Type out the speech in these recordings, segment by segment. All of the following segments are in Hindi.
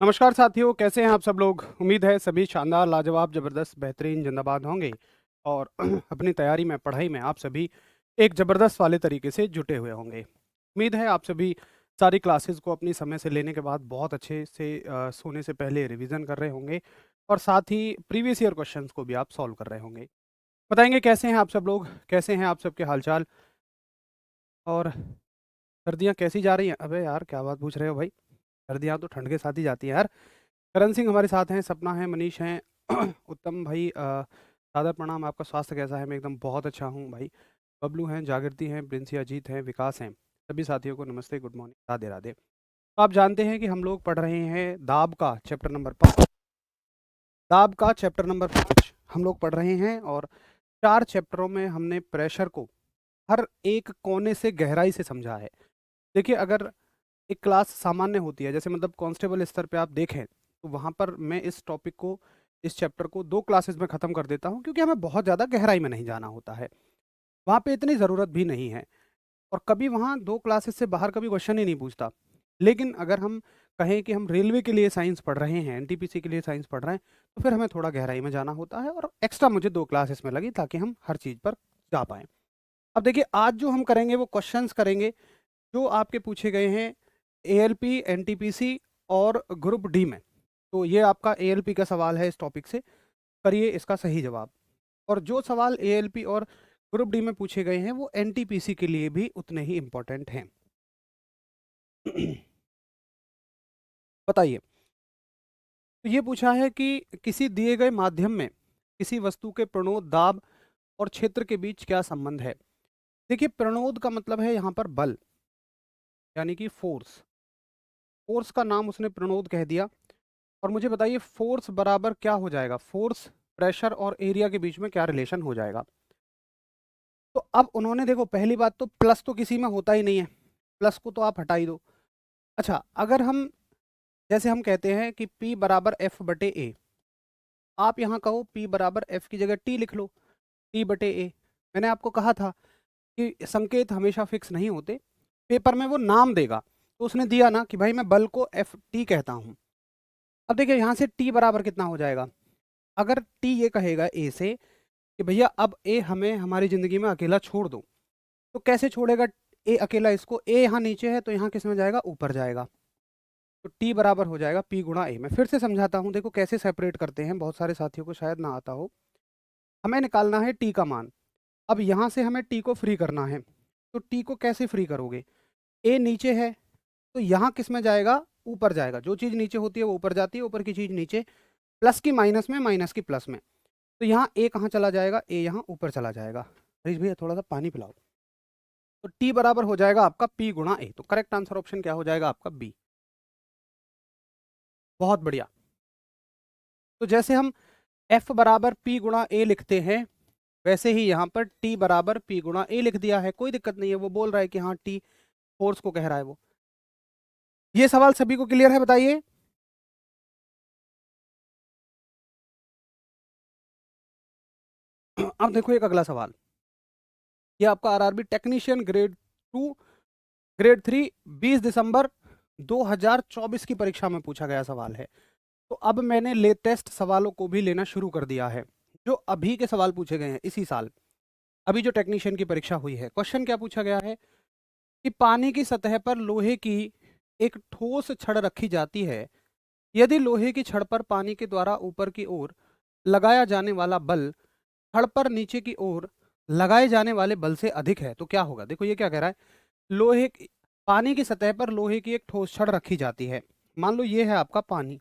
नमस्कार साथियों, कैसे हैं आप सब लोग। उम्मीद है सभी शानदार, लाजवाब, ज़बरदस्त, बेहतरीन, जिंदाबाद होंगे और अपनी तैयारी में, पढ़ाई में आप सभी एक ज़बरदस्त वाले तरीके से जुटे हुए होंगे। उम्मीद है आप सभी सारी क्लासेस को अपनी समय से लेने के बाद बहुत अच्छे से सोने से पहले रिवीजन कर रहे होंगे और साथ ही प्रीवियस ईयर क्वेश्चंस को भी आप सॉल्व कर रहे होंगे। बताएंगे कैसे हैं आप सब लोग, कैसे हैं आप सबके हालचाल और सर्दियाँ कैसी जा रही हैं। अबे यार, क्या बात पूछ रहे हो भाई। सर्दियाँ तो ठंड के साथ ही जाती है यार। करण सिंह हमारे साथ हैं, सपना है, मनीष हैं, उत्तम भाई, सादर प्रणाम। आपका स्वास्थ्य कैसा है। मैं एकदम बहुत अच्छा हूँ भाई। बबलू हैं, जागृति हैं, प्रिंसी, अजीत हैं, विकास हैं। सभी साथियों को नमस्ते, गुड मॉर्निंग, राधे राधे। तो आप जानते हैं कि हम लोग पढ़ रहे हैं दाब का चैप्टर नंबर 5। दाब का चैप्टर नंबर 5 हम लोग पढ़ रहे हैं और 4 चैप्टरों में हमने प्रेशर को हर एक कोने से गहराई से समझा है। देखिए, अगर एक क्लास सामान्य होती है, जैसे मतलब कांस्टेबल स्तर पे आप देखें, तो वहाँ पर मैं इस टॉपिक को, इस चैप्टर को 2 क्लासेस में ख़त्म कर देता हूँ, क्योंकि हमें बहुत ज़्यादा गहराई में नहीं जाना होता है। वहाँ पे इतनी ज़रूरत भी नहीं है और कभी वहाँ 2 क्लासेस से बाहर कभी क्वेश्चन ही नहीं पूछता। लेकिन अगर हम कहें कि हम रेलवे के लिए साइंस पढ़ रहे हैं, एनटीपीसी के लिए साइंस पढ़ रहे हैं, तो फिर हमें थोड़ा गहराई में जाना होता है और एक्स्ट्रा मुझे 2 क्लासेस में लगी ताकि हम हर चीज़ पर जा पाएँ। अब देखिए, आज जो हम करेंगे वो क्वेश्चंस करेंगे जो आपके पूछे गए हैं एएलपी, एनटीपीसी और ग्रुप डी में। तो ये आपका एएलपी का सवाल है, इस टॉपिक से करिए इसका सही जवाब। और जो सवाल एएलपी और ग्रुप डी में पूछे गए हैं वो एनटीपीसी के लिए भी उतने ही इम्पोर्टेंट हैं। बताइए। तो ये पूछा है कि किसी दिए गए माध्यम में किसी वस्तु के प्रणोद, दाब और क्षेत्र के बीच क्या संबंध है। देखिए, प्रणोद का मतलब है यहाँ पर बल, यानी कि फोर्स। फोर्स का नाम उसने प्रणोद कह दिया। और मुझे बताइए, फोर्स बराबर क्या हो जाएगा। फोर्स, प्रेशर और एरिया के बीच में क्या रिलेशन हो जाएगा। तो अब उन्होंने, देखो, पहली बात तो प्लस तो किसी में होता ही नहीं है, प्लस को तो आप हटा ही दो। अच्छा, अगर हम, जैसे हम कहते हैं कि P बराबर F बटे ए, आप यहाँ कहो P बराबर F की जगह T लिख लो, T बटे ए। मैंने आपको कहा था कि संकेत हमेशा फिक्स नहीं होते, पेपर में वो नाम देगा। तो उसने दिया ना कि भाई मैं बल को एफ टी कहता हूँ। अब देखिए, यहाँ से T बराबर कितना हो जाएगा। अगर T ये कहेगा ए से कि भैया अब ए हमें हमारी ज़िंदगी में अकेला छोड़ दो, तो कैसे छोड़ेगा ए अकेला इसको। ए यहाँ नीचे है तो यहाँ किस में जाएगा, ऊपर जाएगा। तो टी बराबर हो जाएगा पी गुणा ए। मैं फिर से समझाता हूँ, देखो कैसे सेपरेट करते हैं, बहुत सारे साथियों को शायद ना आता हो। हमें निकालना है टी का मान। अब यहाँ से हमें टी को फ्री करना है, तो टी को कैसे फ्री करोगे। ए नीचे है तो यहाँ किस में जाएगा, ऊपर जाएगा। जो चीज़ नीचे होती है वो ऊपर जाती है, ऊपर की चीज़ नीचे। प्लस की माइनस में, माइनस की प्लस में। तो यहाँ ए कहाँ चला जाएगा, ए यहाँ ऊपर चला जाएगा। हरीश भैया थोड़ा सा पानी पिलाओ। तो टी बराबर हो जाएगा आपका पी गुणा ए। तो करेक्ट आंसर ऑप्शन क्या हो जाएगा आपका, बी। बहुत बढ़िया। तो जैसे हम एफ बराबर पी गुणा ए लिखते हैं, वैसे ही यहाँ पर टी बराबर पी गुणा ए लिख दिया है। कोई दिक्कत नहीं है, वो बोल रहा है कि हाँ टी फोर्स को कह रहा है वो। ये सवाल सभी को क्लियर है, बताइए। अब देखो एक अगला सवाल, ये आपका आरआरबी टेक्नीशियन ग्रेड 2, ग्रेड 3, 20 दिसंबर 2024 की परीक्षा में पूछा गया सवाल है। तो अब मैंने लेटेस्ट सवालों को भी लेना शुरू कर दिया है, जो अभी के सवाल पूछे गए हैं इसी साल, अभी जो टेक्नीशियन की परीक्षा हुई है। क्वेश्चन क्या पूछा गया है कि पानी की सतह पर लोहे की एक ठोस छड़ रखी जाती है। यदि लोहे की छड़ पर पानी के द्वारा ऊपर की ओर लगाया जाने वाला बल छड़ पर नीचे की ओर लगाए जाने वाले बल से अधिक है तो क्या होगा। देखो ये क्या कह रहा है, पानी की सतह पर लोहे की एक ठोस छड़ रखी जाती है। मान लो ये है आपका पानी,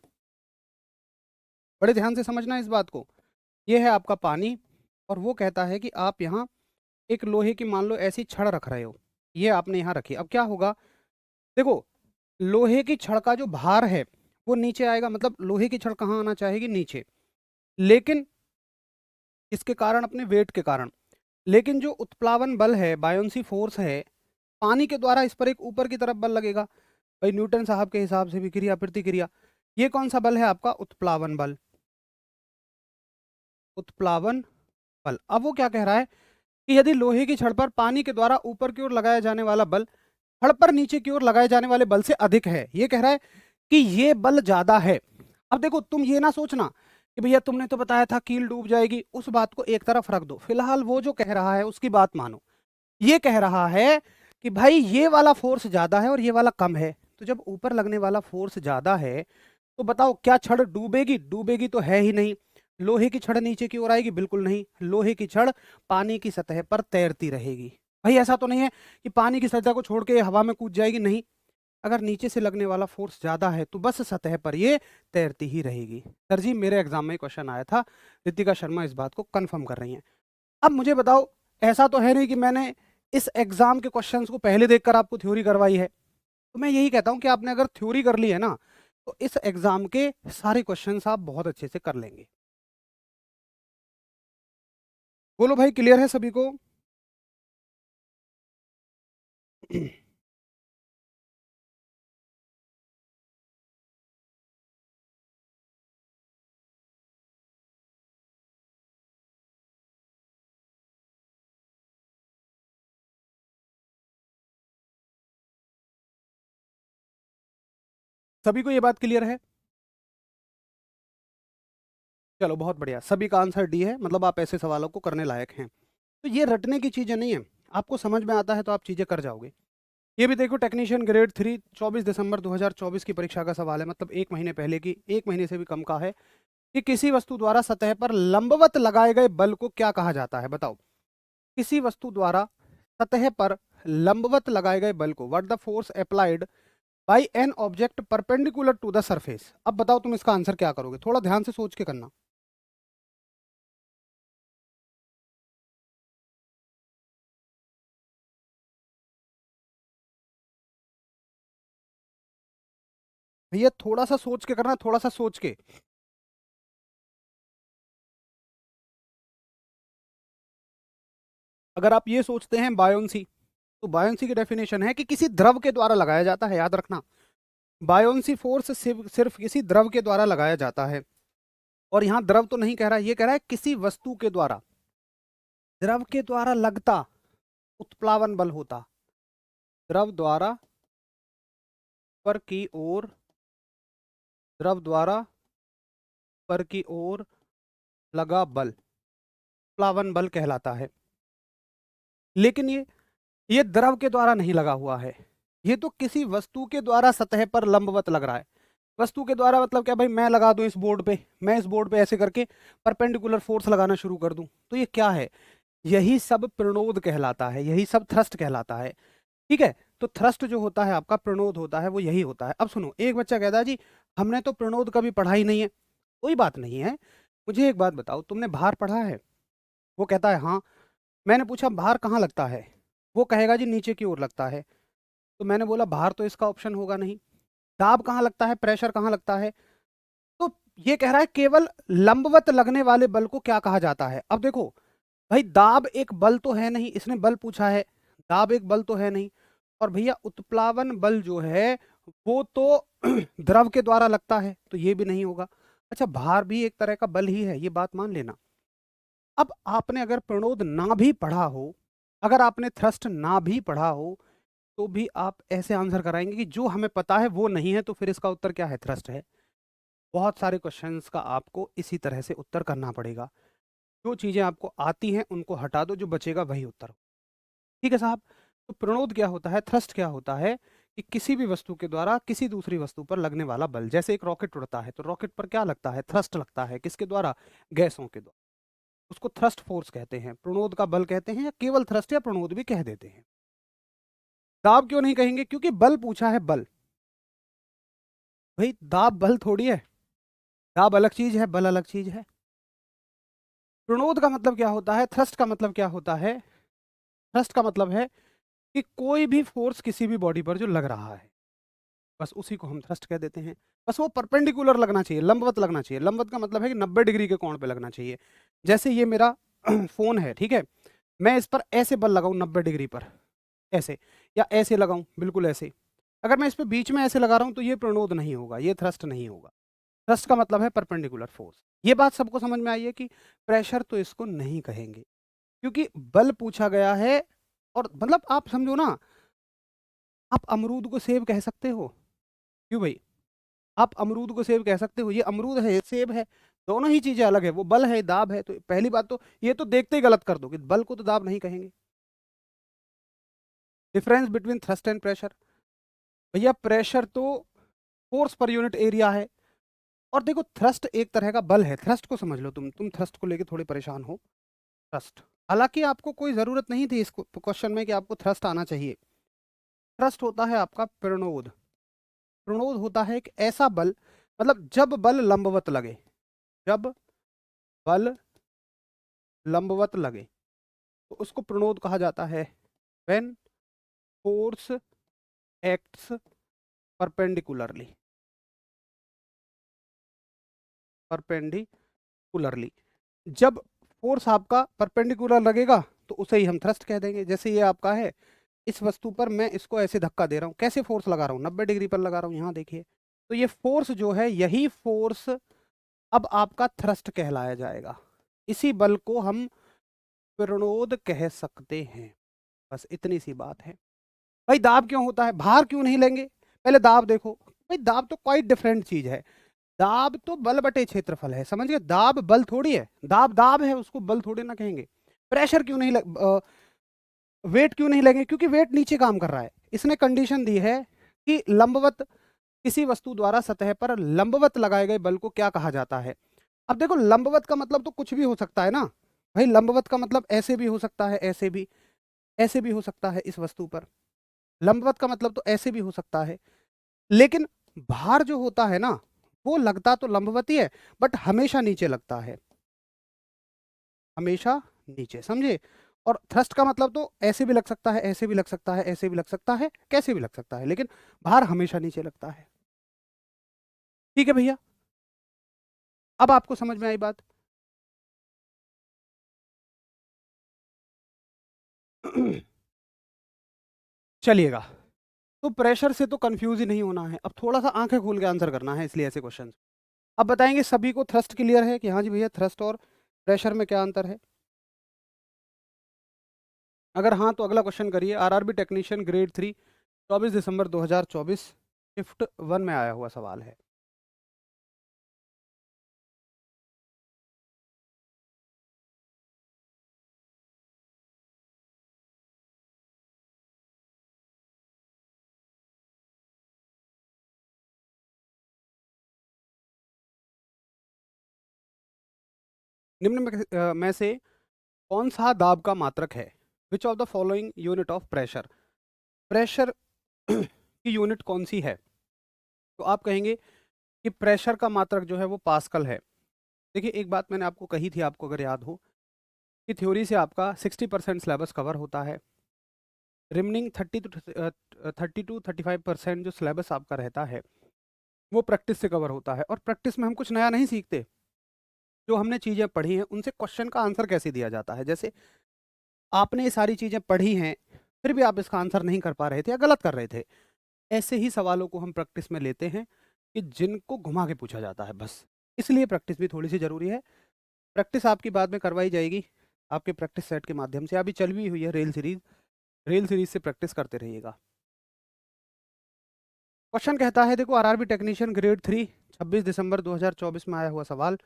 बड़े ध्यान से समझना इस बात को। ये है आपका पानी और वो कहता है कि आप यहाँ एक लोहे की, मान लो ऐसी छड़ रख रहे हो, ये आपने यहाँ रखी। अब क्या होगा, देखो लोहे की छड़ का जो भार है वो नीचे आएगा, मतलब लोहे की छड़ कहाँ आना चाहेगी, नीचे। लेकिन इसके कारण, अपने वेट के कारण। लेकिन जो उत्प्लावन बल है, बायोंसी फोर्स है, पानी के द्वारा इस पर एक ऊपर की तरफ बल लगेगा। भाई न्यूटन साहब के हिसाब से विक्रिया प्रतिक्रिया, ये कौन सा बल है आपका, उत्प्लावन बल। उत्प्लावन बल। अब वो क्या कह रहा है कि यदि लोहे की छड़ पर पानी के द्वारा ऊपर की ओर लगाया जाने वाला बल छड़ पर नीचे की ओर लगाए जाने वाले बल से अधिक है, ये कह रहा है कि ये बल ज्यादा है। अब देखो, तुम ये ना सोचना कि भैया तुमने तो बताया था कील डूब जाएगी, उस बात को एक तरफ रख दो, फिलहाल वो जो कह रहा है उसकी बात मानो। ये कह रहा है कि भाई ये वाला फोर्स ज्यादा है और ये वाला कम है। तो जब ऊपर लगने वाला फोर्स ज्यादा है तो बताओ क्या छड़ डूबेगी? डूबेगी तो है ही नहीं। लोहे की छड़ नीचे की ओर आएगी? बिल्कुल नहीं। लोहे की छड़ पानी की सतह पर तैरती रहेगी। भाई ऐसा तो नहीं है कि पानी की सतह को छोड़ के ये हवा में कूद जाएगी, नहीं। अगर नीचे से लगने वाला फोर्स ज्यादा है तो बस सतह पर ये तैरती ही रहेगी। सर जी, मेरे एग्जाम में क्वेश्चन आया था, रितिका शर्मा इस बात को कंफर्म कर रही हैं। अब मुझे बताओ, ऐसा तो है नहीं कि मैंने इस एग्जाम के क्वेश्चंस को पहले देखकर आपको थ्योरी करवाई है। तो मैं यही कहता हूं कि आपने अगर थ्योरी कर ली है ना, तो इस एग्जाम के सारे क्वेश्चंस आप बहुत अच्छे से कर लेंगे। बोलो भाई, क्लियर है सभी को? सभी को ये बात क्लियर है? चलो बहुत बढ़िया, सभी का आंसर डी है, मतलब आप ऐसे सवालों को करने लायक हैं। तो ये रटने की चीजें नहीं है, आपको समझ में आता है तो आप चीजें कर जाओगे। ये भी देखो, टेक्नीशियन ग्रेड 3 24 दिसंबर 2024 की परीक्षा का सवाल है, मतलब एक महीने पहले की, एक महीने से भी कम का है। कि किसी वस्तु द्वारा सतह पर लंबवत लगाए गए बल को क्या कहा जाता है? बताओ। किसी वस्तु द्वारा सतह पर लंबवत लगाए गए बल को, what the force applied by an object perpendicular to the surface. अब बताओ तुम इसका आंसर क्या करोगे, थोड़ा ध्यान से सोच के करना। भैया थोड़ा सा सोच के करना, थोड़ा सा सोच के। अगर आप ये सोचते हैं बायोंसी, तो बायोंसी की डेफिनेशन है कि किसी द्रव के द्वारा लगाया जाता है, याद रखना। बायोंसी फोर्स सिर्फ किसी द्रव के द्वारा लगाया जाता है। और यहां द्रव तो नहीं कह रहा, ये कह रहा है किसी वस्तु के द्वारा, द्रव के द्वारा लगता उत्प्लावन बल होता। द्रव द्वारा पर की ओर, द्रव द्वारा पर की ओर लगा बल प्लावन बल कहलाता है। लेकिन ये द्रव के द्वारा नहीं लगा हुआ है, ये तो किसी वस्तु के द्वारा सतह पर लंबवत लग रहा है। वस्तु के द्वारा मतलब क्या भाई, मैं लगा दूं इस बोर्ड पे, मैं इस बोर्ड पे ऐसे करके परपेंडिकुलर फोर्स लगाना शुरू कर दूं, तो ये क्या है? यही सब प्रणोद कहलाता है, यही सब थ्रस्ट कहलाता है। ठीक है, तो थ्रस्ट जो होता है आपका, प्रणोद होता है, वो यही होता है। अब सुनो, एक बच्चा कहता है जी हमने तो प्रणोद कभी पढ़ा ही नहीं है। कोई बात नहीं है, मुझे एक बात बताओ, तुमने भार पढ़ा है? वो कहता है हाँ। मैंने पूछा भार कहाँ लगता है? वो कहेगा जी नीचे की ओर लगता है। तो मैंने बोला भार तो इसका ऑप्शन होगा नहीं। दाब कहाँ लगता है, प्रेशर कहाँ लगता है? तो ये कह रहा है केवल लंबवत लगने वाले बल को क्या कहा जाता है। अब देखो भाई, दाब एक बल तो है नहीं, इसने बल पूछा है, दाब एक बल तो है नहीं। और भैया उत्प्लावन बल जो है वो तो द्रव के द्वारा लगता है, तो ये भी नहीं होगा। अच्छा, भार भी एक तरह का बल ही है, ये बात मान लेना। अब आपने अगर प्रणोद ना भी पढ़ा हो, अगर आपने थ्रस्ट ना भी पढ़ा हो, तो भी आप ऐसे आंसर कराएंगे कि जो हमें पता है वो नहीं है, तो फिर इसका उत्तर क्या है? थ्रस्ट है। बहुत सारे क्वेश्चंस का आपको इसी तरह से उत्तर करना पड़ेगा। जो चीजें आपको आती हैं उनको हटा दो, जो बचेगा वही उत्तर हो। ठीक है साहब। तो प्रणोद क्या होता है, थ्रस्ट क्या होता है? कि किसी भी वस्तु के द्वारा किसी दूसरी वस्तु पर लगने वाला बल। जैसे एक रॉकेट उड़ता है तो रॉकेट पर क्या लगता है? थ्रस्ट लगता है। किसके द्वारा? गैसों के द्वारा। उसको थ्रस्ट फोर्स कहते हैं, प्रणोद का बल कहते हैं, या केवल थ्रस्ट या प्रणोद भी कह देते हैं। दाब क्यों नहीं कहेंगे? क्योंकि बल पूछा है, बल। भाई दाब बल थोड़ी है, दाब अलग चीज है, बल अलग चीज है। प्रणोद का मतलब क्या होता है, थ्रस्ट का मतलब क्या होता है? थ्रस्ट का मतलब है कि कोई भी फोर्स किसी भी बॉडी पर जो लग रहा है, बस उसी को हम थ्रस्ट कह देते हैं। बस वो परपेंडिकुलर लगना चाहिए, लंबवत लगना चाहिए। लंबवत का मतलब है कि 90 डिग्री के कोण पे लगना चाहिए। जैसे ये मेरा फोन है, ठीक है, मैं इस पर ऐसे बल लगाऊं 90 डिग्री पर, ऐसे, या ऐसे लगाऊं बिल्कुल ऐसे। अगर मैं इस पे बीच में ऐसे लगा रहा हूं तो ये प्रणोद नहीं होगा, ये थ्रस्ट नहीं होगा। थ्रस्ट का मतलब है परपेंडिकुलर फोर्स। ये बात सबको समझ में आई है कि प्रेशर तो इसको नहीं कहेंगे, क्योंकि बल पूछा गया है। और मतलब आप समझो ना, आप अमरूद को सेब कह सकते हो? क्यों भाई? आप अमरूद को सेब कह सकते हो, ये अमरूद है, ये सेब है, दोनों ही चीजें अलग है। वो बल है, दाब है। तो पहली बात तो ये तो देखते ही गलत कर दोगे, बल को तो दाब नहीं कहेंगे। Difference between thrust and pressure, भैया प्रेशर तो फोर्स पर यूनिट एरिया है, और देखो थ्रस्ट एक तरह का बल है। थ्रस्ट को समझ लो, तुम थ्रस्ट को लेके थोड़े परेशान हो। थ्रस्ट, हालांकि आपको कोई जरूरत नहीं थी इस क्वेश्चन में कि आपको थ्रस्ट आना चाहिए। थ्रस्ट होता है आपका प्रणोद। प्रणोद होता है एक ऐसा बल, मतलब जब बल लंबवत लगे, जब बल लंबवत लगे तो उसको प्रणोद कहा जाता है। When force acts perpendicularly, perpendicularly, जब फोर्स आपका परपेंडिकुलर लगेगा तो उसे ही हम थ्रस्ट कह देंगे। जैसे ये आपका है, इस वस्तु पर मैं इसको ऐसे धक्का दे रहा हूँ, कैसे फोर्स लगा रहा हूँ, 90 डिग्री पर लगा रहा हूँ, यहाँ देखिए। तो ये फोर्स जो है, यही फोर्स अब आपका थ्रस्ट कहलाया जाएगा। इसी बल को हम प्रणोद कह सकते हैं। बस इतनी सी बात है। भाई दाब क्यों होता है, भार क्यों नहीं लेंगे, पहले दाब देखो। भाई दाब तो क्वाइट डिफरेंट चीज है। दाब तो बल बटे क्षेत्रफल है, समझ गए। दाब बल थोड़ी है, दाब दाब है, उसको बल थोड़ी ना कहेंगे। प्रेशर क्यों नहीं वेट क्यों नहीं लेंगे, क्योंकि वेट नीचे काम कर रहा है। इसने कंडीशन दी है कि लंबवत, किसी वस्तु द्वारा सतह पर लंबवत लगाए गए बल को क्या कहा जाता है। अब देखो लंबवत का मतलब तो कुछ भी हो सकता है ना भाई। लंबवत का मतलब ऐसे भी हो सकता है, ऐसे भी, ऐसे भी हो सकता है इस वस्तु पर। लंबवत का मतलब तो ऐसे भी हो सकता है। लेकिन भार जो होता है ना, वो लगता तो लंबवत ही है, बट हमेशा नीचे लगता है, हमेशा नीचे, समझे। और थ्रस्ट का मतलब तो ऐसे भी लग सकता है, ऐसे भी लग सकता है, ऐसे भी लग सकता है, कैसे भी लग सकता है, लेकिन भार हमेशा नीचे लगता है। ठीक है भैया, अब आपको समझ में आई बात। चलिएगा, तो प्रेशर से तो कंफ्यूज ही नहीं होना है। अब थोड़ा सा आंखें खोल के आंसर करना है, इसलिए ऐसे क्वेश्चन। अब बताएंगे सभी को थ्रस्ट क्लियर है कि हाँ जी भैया, थ्रस्ट और प्रेशर में क्या अंतर है। अगर हाँ तो अगला क्वेश्चन करिए। आरआरबी टेक्नीशियन ग्रेड 3, 24 दिसंबर 2024, शिफ्ट 1 में आया हुआ सवाल है। निम्न में से कौन सा दाब का मात्रक है। Which of the following unit of pressure, pressure की यूनिट कौन सी है। तो आप कहेंगे कि प्रेशर का मात्रक जो है वो पास्कल है। देखिए एक बात मैंने आपको कही थी, आपको अगर याद हो, कि थ्योरी से आपका 60% सिलेबस कवर होता है। रिमेनिंग 30 to 35% जो सिलेबस आपका रहता है वो प्रैक्टिस से कवर होता है। और प्रैक्टिस में हम कुछ नया नहीं सीखते, जो हमने चीज़ें पढ़ी हैं उनसे क्वेश्चन का आंसर कैसे दिया जाता है। जैसे आपने ये सारी चीज़ें पढ़ी हैं, फिर भी आप इसका आंसर नहीं कर पा रहे थे या गलत कर रहे थे, ऐसे ही सवालों को हम प्रैक्टिस में लेते हैं कि जिनको घुमा के पूछा जाता है बस। इसलिए प्रैक्टिस भी थोड़ी सी ज़रूरी है। प्रैक्टिस आपकी बाद में करवाई जाएगी आपके प्रैक्टिस सेट के माध्यम से। अभी चल भी हुई है रेल सीरीज, रेल सीरीज से प्रैक्टिस करते रहिएगा। क्वेश्चन कहता है, देखो आरआरबी टेक्नीशियन ग्रेड 3, 26 दिसंबर 2024 में आया हुआ सवाल,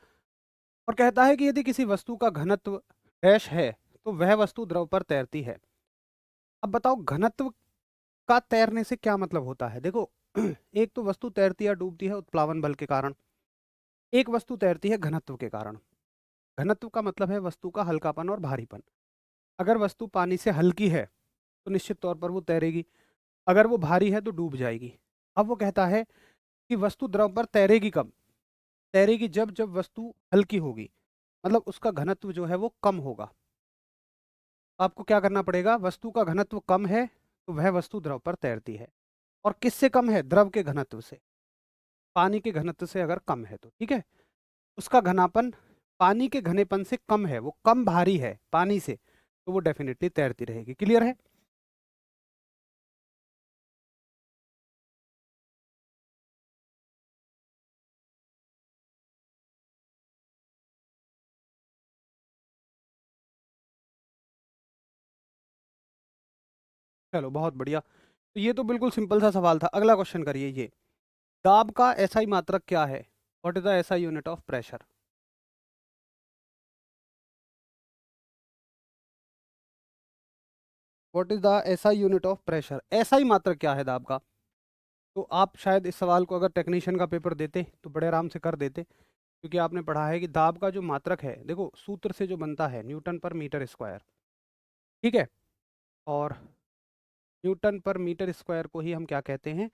और कहता है कि यदि किसी वस्तु का घनत्व डैश है तो वह वस्तु द्रव पर तैरती है। अब बताओ घनत्व का तैरने से क्या मतलब होता है। देखो एक तो वस्तु तैरती या डूबती है उत्प्लावन बल के कारण, एक वस्तु तैरती है घनत्व के कारण। घनत्व का मतलब है वस्तु का हल्कापन और भारीपन। अगर वस्तु पानी से हल्की है तो निश्चित तौर पर वो तैरेगी, अगर वो भारी है तो डूब जाएगी। अब वो कहता है कि वस्तु द्रव पर तैरेगी कब, तैरेगी जब जब वस्तु हल्की होगी, मतलब उसका घनत्व जो है वो कम होगा। आपको क्या करना पड़ेगा, वस्तु का घनत्व कम है तो वह वस्तु द्रव पर तैरती है। और किससे कम है, द्रव के घनत्व से, पानी के घनत्व से अगर कम है तो ठीक है। उसका घनापन पानी के घनेपन से कम है, वो कम भारी है पानी से, तो वो डेफिनेटली तैरती रहेगी। क्लियर है। चलो बहुत बढ़िया, तो ये तो बिल्कुल सिंपल सा सवाल था। अगला क्वेश्चन करिए ये। दाब का एसआई मात्रक क्या है? What is the SI unit of pressure? What is the SI unit of pressure? SI मात्रक क्या है दाब का? तो आप शायद इस सवाल को अगर टेक्नीशियन का पेपर देते तो बड़े आराम से कर देते, क्योंकि आपने पढ़ा है कि दाब का जो मात्रक है, देखो सूत्र से जो बनता है न्यूटन पर मीटर स्क्वायर, ठीक है। और न्यूटन पर मीटर स्क्वायर को ही हम क्या कहते हैं?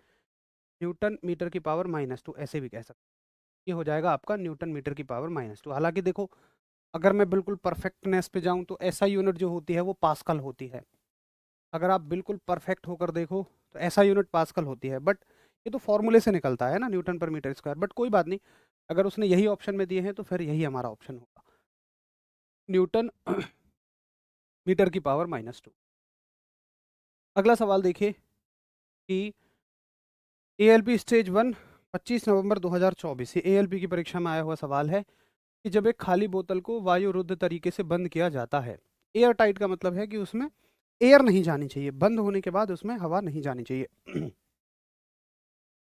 न्यूटन मीटर की पावर -2, ऐसे भी कह सकते हैं। ये हो जाएगा आपका न्यूटन मीटर की पावर -2। हालांकि देखो, अगर मैं बिल्कुल परफेक्टनेस पे जाऊं तो ऐसा यूनिट जो होती है वो पास्कल होती है। अगर आप बिल्कुल परफेक्ट होकर देखो तो ऐसा यूनिट पास्कल होती है, बट ये तो फॉर्मूले से निकलता है ना, न्यूटन पर मीटर स्क्वायर। बट कोई बात नहीं, अगर उसने यही ऑप्शन में दिए हैं तो फिर यही हमारा ऑप्शन होगा, न्यूटन मीटर की पावर -2। अगला सवाल देखिए कि एएलपी स्टेज 1 25 नवंबर 2024, ये एएलपी की परीक्षा में आया हुआ सवाल है कि जब एक खाली बोतल को वायुरुद्ध तरीके से बंद किया जाता है, एयर टाइट का मतलब है कि उसमें एयर नहीं जानी चाहिए, बंद होने के बाद उसमें हवा नहीं जानी चाहिए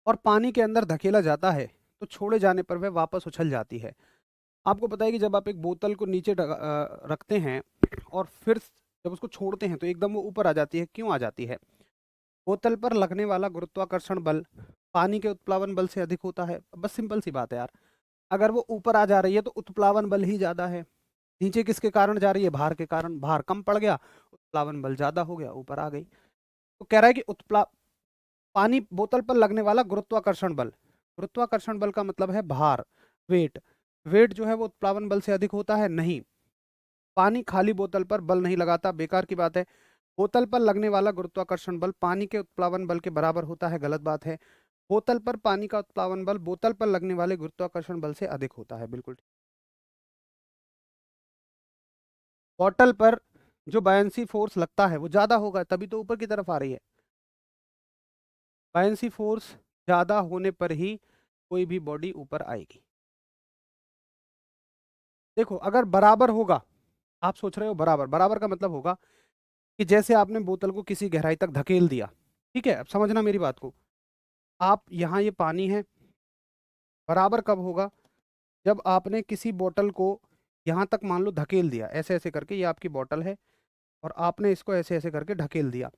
और पानी के अंदर धकेला जाता है, तो छोड़े जाने पर वह वापस उछल जाती है। आपको पता है कि जब आप एक बोतल को नीचे रखते हैं और फिर जब उसको छोड़ते हैं तो एकदम वो ऊपर आ जाती है। क्यों आ जाती है? बोतल पर लगने वाला गुरुत्वाकर्षण बल पानी के उत्प्लावन बल से अधिक होता है। बस सिंपल सी बात है यार, अगर वो ऊपर आ जा रही है तो उत्प्लावन बल ही ज़्यादा है। नीचे किसके कारण जा रही है? भार के कारण। भार कम पड़ गया, उत्प्लावन बल ज़्यादा हो गया, ऊपर आ गई। तो कह रहा है कि पानी बोतल पर लगने वाला गुरुत्वाकर्षण बल, गुरुत्वाकर्षण बल का मतलब है भार, वेट। वेट जो है वो उत्प्लावन बल से अधिक होता है? नहीं। पानी खाली बोतल पर बल नहीं लगाता, बेकार की बात है। बोतल पर लगने वाला गुरुत्वाकर्षण बल पानी के उत्प्लावन बल के बराबर होता है? गलत बात है। बोतल पर पानी का उत्प्लावन बल बोतल पर लगने वाले गुरुत्वाकर्षण बल से अधिक होता है, बिल्कुल। बोतल पर जो बायंसी फोर्स लगता है वो ज्यादा होगा, तभी तो ऊपर की तरफ आ रही है। बायंसी फोर्स ज्यादा होने पर ही कोई भी बॉडी ऊपर आएगी। देखो, अगर बराबर होगा, आप सोच रहे हो बराबर, बराबर का मतलब होगा कि जैसे आपने बोतल को किसी गहराई तक धकेल दिया, ठीक है। अब समझना मेरी बात को, आप यहाँ ये पानी है, बराबर कब होगा? जब आपने किसी बोतल को यहाँ तक मान लो धकेल दिया, ऐसे ऐसे करके, ये आपकी बोतल है और आपने इसको ऐसे ऐसे करके ढकेल दिया।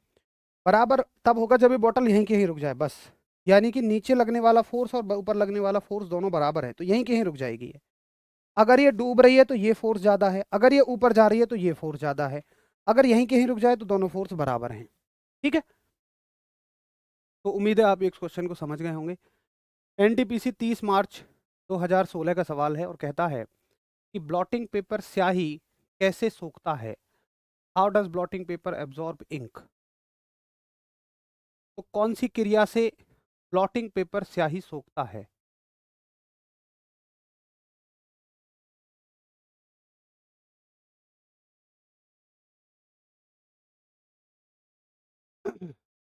बराबर तब होगा जब ये बोतल यहीं के यहीं रुक जाए, बस। यानी कि नीचे लगने वाला फोर्स और ऊपर लगने वाला फोर्स दोनों बराबर है, तो यहीं के यहीं रुक जाएगी ये। अगर ये डूब रही है तो ये फोर्स ज्यादा है, अगर ये ऊपर जा रही है तो ये फोर्स ज्यादा है। अगर यहीं के यहीं रुक जाए तो दोनों फोर्स बराबर हैं, ठीक है। तो उम्मीद है आप इस क्वेश्चन को समझ गए होंगे। एनटीपीसी 30 मार्च 2016 का सवाल है और कहता है कि ब्लॉटिंग पेपर स्याही कैसे सोखता है? How does blotting paper absorb ink? तो कौन सी क्रिया से ब्लॉटिंग पेपर स्याही सोखता है?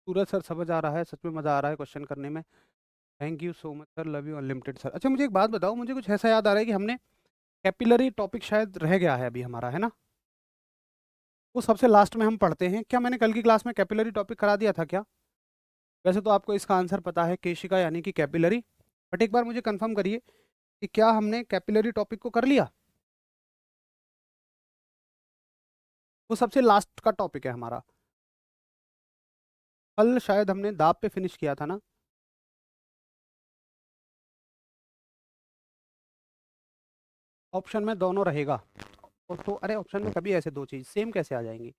सूरज सर, समझ आ रहा है, सच में मजा आ रहा है क्वेश्चन करने में। Thank you so much sir, love you unlimited sir. अच्छा, मुझे एक बात बताओ, मुझे कुछ ऐसा याद आ रहा है कि हमने कैपिलरी टॉपिक शायद रह गया है अभी हमारा, है ना? वो सबसे लास्ट में हम पढ़ते हैं क्या? मैंने कल की क्लास में कैपिलरी टॉपिक करा दिया था क्या? वैसे तो आपको इसका आंसर पता है, केशिका यानी कि कैपिलरी। बट एक बार मुझे कंफर्म करिए कि क्या हमने कैपिलरी टॉपिक को कर लिया? वो सबसे लास्ट का टॉपिक है हमारा। कल शायद हमने दाब पे फिनिश किया था ना? ऑप्शन में दोनों रहेगा। और तो अरे, ऑप्शन में कभी ऐसे दो चीज सेम कैसे आ जाएंगी?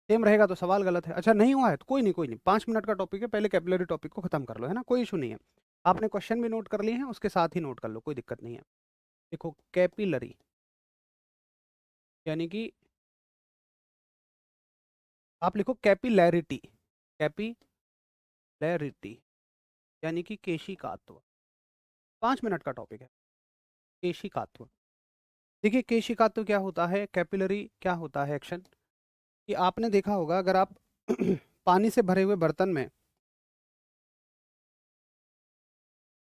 सेम रहेगा तो सवाल गलत है। अच्छा, नहीं हुआ है तो कोई नहीं, कोई नहीं, 5 मिनट का टॉपिक है, पहले कैपिलरी टॉपिक को खत्म कर लो, है ना? कोई इशू नहीं है। आपने क्वेश्चन भी नोट कर लिए हैं, उसके साथ ही नोट कर लो, कोई दिक्कत नहीं है। देखो, कैपिलरी यानी कि आप लिखो कैपिलैरिटी, कैपिलैरिटी यानी कि केशिकात्व। 5 मिनट का टॉपिक है, केशिकात्व। देखिए, केशिकात्व क्या होता है, कैपिलरी क्या होता है एक्शन, कि आपने देखा होगा अगर आप पानी से भरे हुए बर्तन में,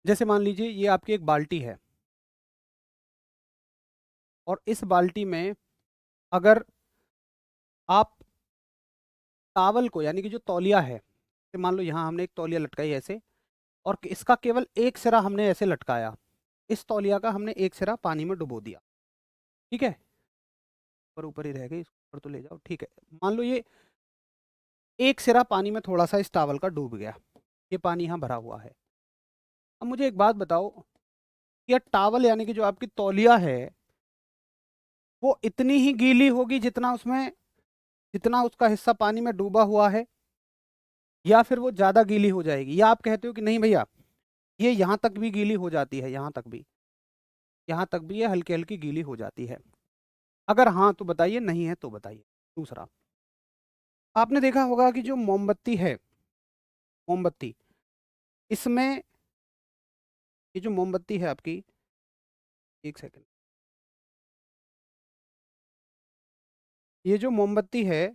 जैसे मान लीजिए ये आपकी एक बाल्टी है और इस बाल्टी में अगर आप टावल को, यानी कि जो तौलिया है, तो मान लो यहाँ हमने एक तौलिया लटकाई ऐसे, और इसका केवल एक सिरा हमने ऐसे लटकाया, इस तौलिया का हमने एक सिरा पानी में डुबो दिया, ठीक है, ऊपर ऊपर ही रह गई, इसको ऊपर तो ले जाओ, ठीक है। मान लो ये एक सिरा पानी में थोड़ा सा इस टावल का डूब गया, ये पानी यहाँ भरा हुआ है। अब मुझे एक बात बताओ, यह टावल यानी कि जो आपकी तौलिया है वो इतनी ही गीली होगी जितना उसमें, जितना उसका हिस्सा पानी में डूबा हुआ है, या फिर वो ज़्यादा गीली हो जाएगी? या आप कहते हो कि नहीं भैया ये यहाँ तक भी गीली हो जाती है, यहाँ तक भी, यहाँ तक भी ये हल्की हल्की गीली हो जाती है? अगर हाँ तो बताइए, नहीं है तो बताइए। दूसरा, आपने देखा होगा कि जो मोमबत्ती है, मोमबत्ती, इसमें ये जो मोमबत्ती है आपकी, एक सेकंड, ये जो मोमबत्ती है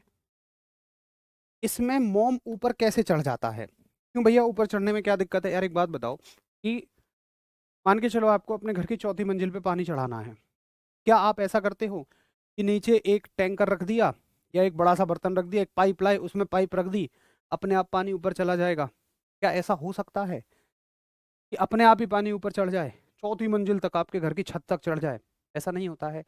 इसमें मोम ऊपर कैसे चढ़ जाता है? क्यों भैया ऊपर चढ़ने में क्या दिक्कत है? यार एक बात बताओ कि मान के चलो आपको अपने घर की चौथी मंजिल पे पानी चढ़ाना है, क्या आप ऐसा करते हो कि नीचे एक टैंकर रख दिया या एक बड़ा सा बर्तन रख दिया, एक पाइप लाए उसमें पाइप रख दी, अपने आप पानी ऊपर चला जाएगा? क्या ऐसा हो सकता है कि अपने आप ही पानी ऊपर चढ़ जाए, चौथी मंजिल तक, आपके घर की छत तक चढ़ जाए? ऐसा नहीं होता है।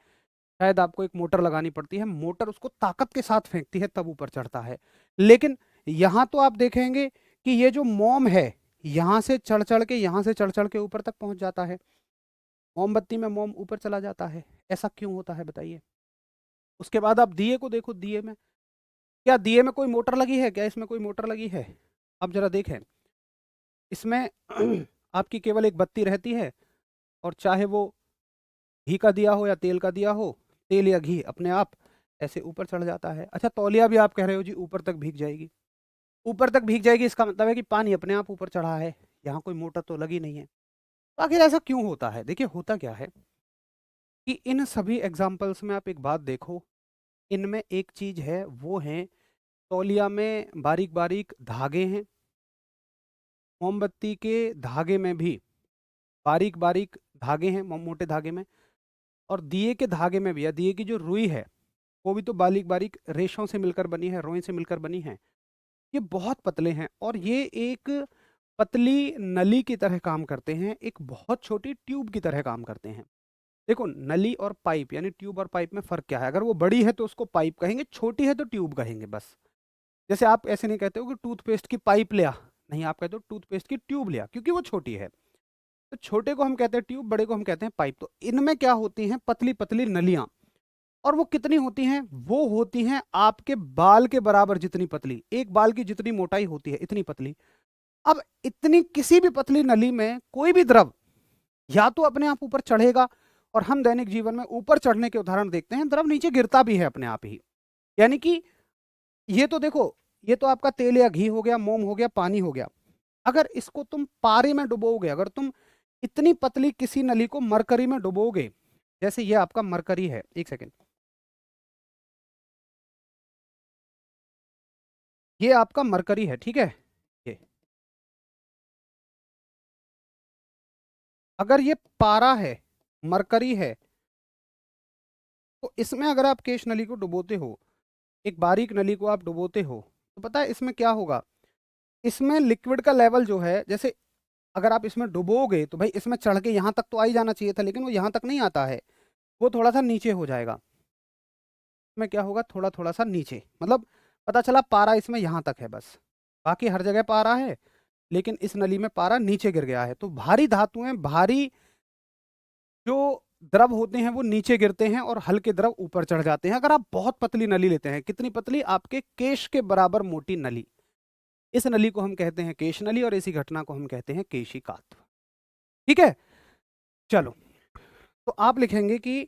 शायद आपको एक मोटर लगानी पड़ती है, मोटर उसको ताकत के साथ फेंकती है तब ऊपर चढ़ता है। लेकिन यहाँ तो आप देखेंगे कि ये जो मोम है यहाँ से चढ़ चढ़ के, यहाँ से चढ़ चढ़ के ऊपर तक पहुंच जाता है, मोमबत्ती में मोम ऊपर चला जाता है। ऐसा क्यों होता है बताइए? उसके बाद आप दिए को देखो, दिए में क्या, दिए में कोई मोटर लगी है क्या? इसमें कोई मोटर लगी है? आप जरा देखें, इसमें आपकी केवल एक बत्ती रहती है, और चाहे वो घी का दिया हो या तेल का दिया हो, तेल या घी अपने आप ऐसे ऊपर चढ़ जाता है। अच्छा, तौलिया भी आप कह रहे हो जी ऊपर तक भीग जाएगी, ऊपर तक भीग जाएगी, इसका मतलब है कि पानी अपने आप ऊपर चढ़ा है, यहाँ कोई मोटर तो लगी नहीं है। तो आखिर ऐसा क्यों होता है? देखिए होता क्या है कि इन सभी एग्जाम्पल्स में आप एक बात देखो, इनमें एक चीज है, वो है तौलिया में बारीक बारीक धागे हैं, मोमबत्ती के धागे में भी बारीक बारीक धागे हैं, मोटे धागे में, और दिए के धागे में भी, या दिए की जो रुई है वो भी तो बारीक बारीक रेशों से मिलकर बनी है, रोई से मिलकर बनी है। ये बहुत पतले हैं और ये एक पतली नली की तरह काम करते हैं, एक बहुत छोटी ट्यूब की तरह काम करते हैं। देखो, नली और पाइप यानी ट्यूब और पाइप में फ़र्क क्या है? अगर वो बड़ी है तो उसको पाइप कहेंगे, छोटी है तो ट्यूब कहेंगे बस। जैसे आप ऐसे नहीं कहते हो कि टूथपेस्ट की पाइप लिया, नहीं, आप कहते हो टूथपेस्ट की ट्यूब लिया, क्योंकि वो छोटी है। तो छोटे को हम कहते हैं ट्यूब, बड़े को हम कहते हैं पाइप। तो इनमें क्या होती हैं? पतली पतली नलियां। और वो कितनी होती हैं? वो होती हैं आपके बाल के बराबर जितनी पतली, एक बाल की जितनी मोटाई होती है इतनी पतली। अब इतनी किसी भी पतली नली में कोई भी द्रव या तो अपने आप ऊपर चढ़ेगा, और हम दैनिक जीवन में ऊपर चढ़ने के उदाहरण देखते हैं, द्रव नीचे गिरता भी है अपने आप ही। यानी कि ये तो देखो, ये तो आपका तेल या घी हो गया, मोम हो गया, पानी हो गया। अगर इसको तुम पारे में डुबोगे, अगर तुम इतनी पतली किसी नली को मरकरी में डुबोगे, जैसे ये आपका मरकरी है, एक सेकेंड, ये आपका मरकरी है, ठीक है, ये अगर ये पारा है, मरकरी है, तो इसमें अगर आप केश नली को डुबोते हो, एक बारीक नली को आप डुबोते हो, तो पता है इसमें क्या होगा? इसमें लिक्विड का लेवल जो है, जैसे अगर आप इसमें डुबोगे तो भाई इसमें चढ़ के यहाँ तक तो आ ही जाना चाहिए था, लेकिन वो यहाँ तक नहीं आता है, वो थोड़ा सा नीचे हो जाएगा। इसमें क्या होगा? थोड़ा थोड़ा सा नीचे, मतलब पता चला पारा इसमें यहाँ तक है बस, बाकी हर जगह पारा है, लेकिन इस नली में पारा नीचे गिर गया है। तो भारी धातुएं, भारी जो द्रव होते हैं वो नीचे गिरते हैं और हल्के द्रव ऊपर चढ़ जाते हैं। अगर आप बहुत पतली नली लेते हैं, कितनी पतली? आपके केश के बराबर मोटी नली, इस नली को हम कहते हैं केश नली, और इसी घटना को हम कहते हैं केशिकात्व। ठीक है, चलो, तो आप लिखेंगे कि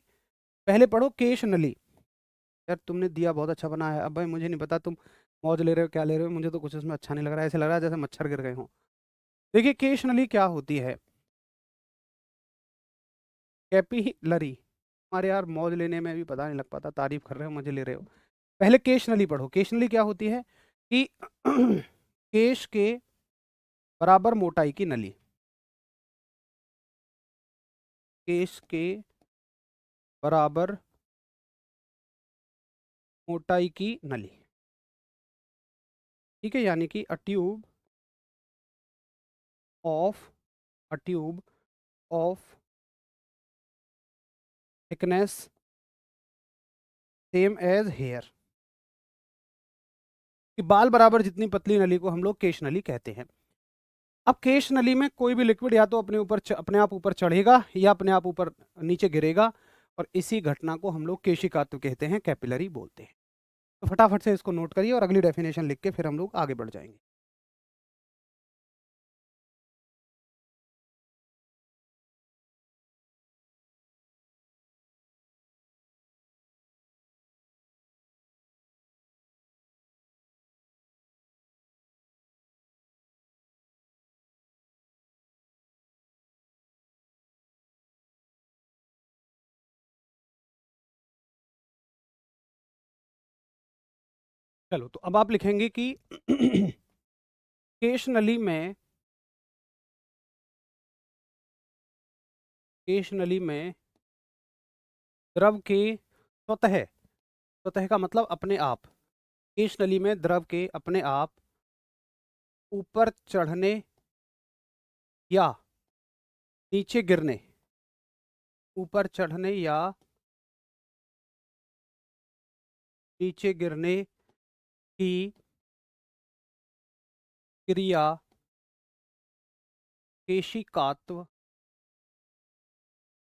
पहले पढ़ो केश नली। यार तुमने दिया बहुत अच्छा बनाया है, अब भाई मुझे नहीं पता तुम मौज ले रहे हो क्या ले रहे हो, मुझे तो कुछ इसमें अच्छा नहीं लग रहा है, ऐसे लग रहा है जैसे मच्छर गिर गए हों। देखिए केश नली क्या होती है, कैपिलरी, हमारे यार मौज लेने में भी पता नहीं लग पाता, तारीफ कर रहे हो मुझे ले रहे हो। पहले केश नली पढ़ो। केश नली क्या होती है कि केश के बराबर मोटाई की नली, केश के बराबर मोटाई की नली, ठीक है, यानी कि a tube of a tube of thickness same as hair, कि बाल बराबर जितनी पतली नली को हम लोग केश नली कहते हैं। अब केश नली में कोई भी लिक्विड या तो अपने आप ऊपर चढ़ेगा या अपने आप ऊपर नीचे गिरेगा, और इसी घटना को हम लोग केशिकात्व कहते हैं, कैपिलरी बोलते हैं। तो फटाफट से इसको नोट करिए और अगली डेफिनेशन लिख के फिर हम लोग आगे बढ़ जाएंगे। चलो, तो अब आप लिखेंगे कि केश नली में द्रव के स्वतः, स्वतः का मतलब अपने आप, केश नली में द्रव के अपने आप ऊपर चढ़ने या नीचे गिरने, ऊपर चढ़ने या नीचे गिरने की क्रिया केशिकात्व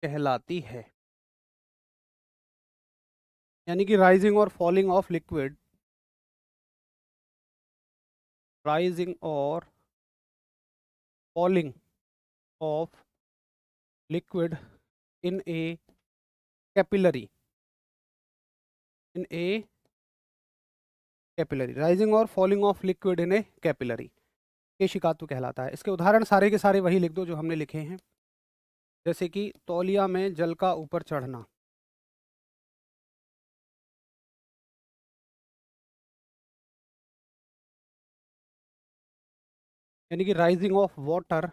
कहलाती है। यानी कि राइजिंग और फॉलिंग ऑफ लिक्विड, राइजिंग और falling of liquid in a capillary, in a capillary, rising और falling of liquid in a capillary केशिकात्व कहलाता है। इसके उदाहरण सारे के सारे वही लिख दो जो हमने लिखे हैं, जैसे कि तौलिया में जल का ऊपर चढ़ना, यानी कि rising of water,